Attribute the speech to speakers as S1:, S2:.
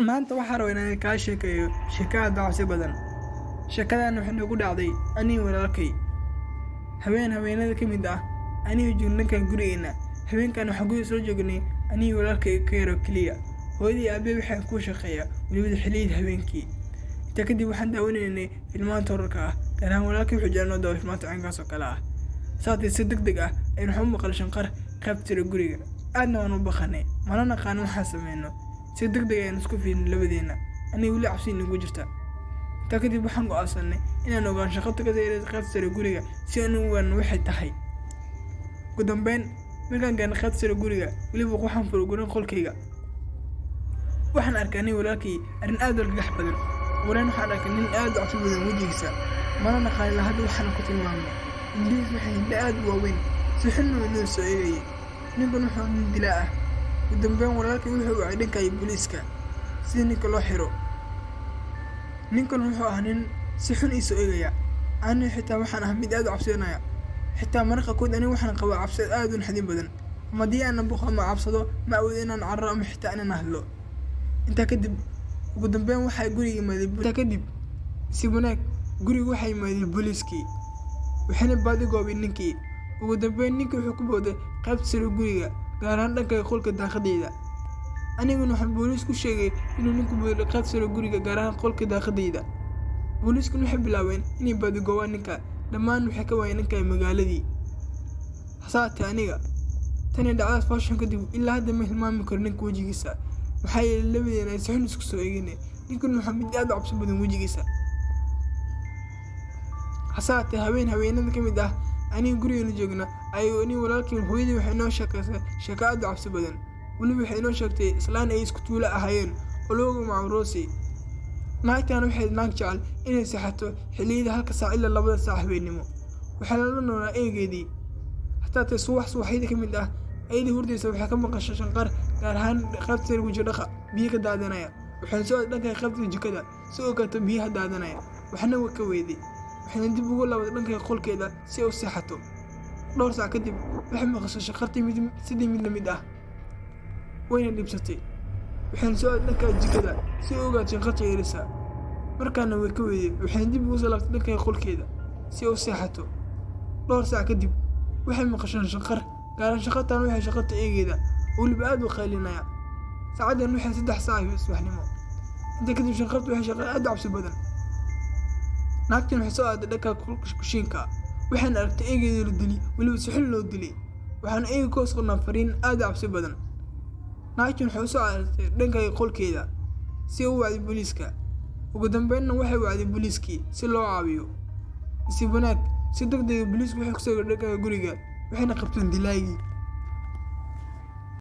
S1: maanta waxaan rabaa inaan kaa sheekeeyo sheekada dacsi badan. Sheekadan waxay nagu dhacday aniga walaalkay haweenada ka mid ah aniga joognakan gurigeena. Haweenkan waxaan guriga soo joognay aniga walaalkay ka yaro kaliya. Hooyadii aabe waxaan ku shaqeeyaa waliba xilliga habeenkii. Inta kadib waxaan daawanaynay filmaan horarka ah. Gaar ahaan walaalkay wuxuu jeclaan doonaa filmaanta caynkaas oo kale ah. Saatay si degdeg ah aynu waxu maqal shanqar qaybta guriga. Aadna waan u baqanay. Mana naqaan waxa sameeyno. Si degdeg ah aynu isku fiirin labadeena. Aniga wali cabsi nagu jirta. Inta kadib waxaan go'aansanay inaan ogaan shaqada ka dheerayd qaybta guriga si aan u ogaan waxay tahay. Ugu dambeyn markaan gaarnay qaybta guriga waliba waxaan furgurin qolkayga. waxaan arkay walaalkay arrin aad u gax badan. Wareen waxaan arkay nin aad u cabsi badan wajigiisa. Mana naqaan la hadda waxaan ku tilmaamay. Indhiis waxay aad u waaweyn. Si xun inuu soo eegay. Ninkan wuxuu nin dilaa ah. Ugu dambeyn walaalkay wuxuu wacay dhankay booliiska si ninka loo xiro. Ninkan wuxuu ahaa nin si xun isoo eegaya. Ani xitaa waxaan ahaa mid aad u cabsanaya. xitaa marka kood ani waxaan qabaa cabsi aad u naxdin badan. Madii aan buuqa ma cabsado ma awood inaan carro ama xitaa inaan hadlo. inta kadib ugu dambeyn waxay guriga imaadeen. inta kadib si wanaag guriga waxay imaadeen booliiskii. waxayna baadi goobeen ninkii. ugu dambeyn ninkii wuxuu ku booday qaybta sare guriga gaar ahaan dhanka qolka daaqadeeda. aniguna waxaan booliis ku sheegay inuu ninku booday qaybta sare guriga gaar ahaan qolka daaqadeeda. booliisku waxay bilaabeen inay baadi goobaan ninka. dhammaan waxay ka waayeen ninka magaaladii. hasaatee aniga tani dhacdaas fashion kadib ilaa hadda ma hilmaami karo ninka wajigiisa. waxay labadeena ay si xun isku soo eegeen. ninkan wuxuu mid aad u cabsi badan wajigiisa. hasaatee haweenada ka mid ah aniga gurigeena joogna ayuu aniga walaalkay hooyadii waxay noo sheekaysay sheeko aad u cabsi badan. waliba waxay noo sheegtay islaan ay isku tuulo ahaayeen oo loogu macruusi. naagtaan waxay naag jecel inay seexato xilliyada 1 saac ilaa 2 saac habeenimo. waxaa la noolaa eegeedii. hataa subaxyada ka mid ah ayadii hurdaysa waxay ka maqashay shanqar gaar ahaan qaybta waji dhaqa biyo ka daadanaya. waxaan soo dhankay qaybta jikada si oo kale biyaha daadanaya. waxna waa ka weeday. waxaan dib ugu laabay dhankay qolkeeda si uu seexato. dhowr saac kadib waxay maqashay shaqartii mid la mid ah. wayna dhibsatay. waxaan soo dhankay jikada si oo gaar shaqartii yeelisa. markaana way ka weeday. waxaan dib ugu laabtay dhankay qolkeeda si uu seexato. dhowr saac kadib waxay maqashay shaqar gaar shaqataan waxay shaqada eegeeda waliba aad u qaylinaya. saacadan waxay 3 saac subaxnimo. inta kadib shaqadu waxay shaqo aad u cabsi badan. naagtan waxay soo aaday dhanka kushiinka. waxaan aragtay eegeeda la dilay waliba si xun loo dilay. waxaan eeg ku soo qodnaa fariin aad u cabsi badan. naagtan waxay soo aaday dhanka qolkeeda si uu wacdi booliiska. ugu dambeynna waxay wacdi booliiskii si loo caawiyo. si wanaag si degdeg booliisku waxay ku soo dhanka guriga waxayna qabteen dilaayay.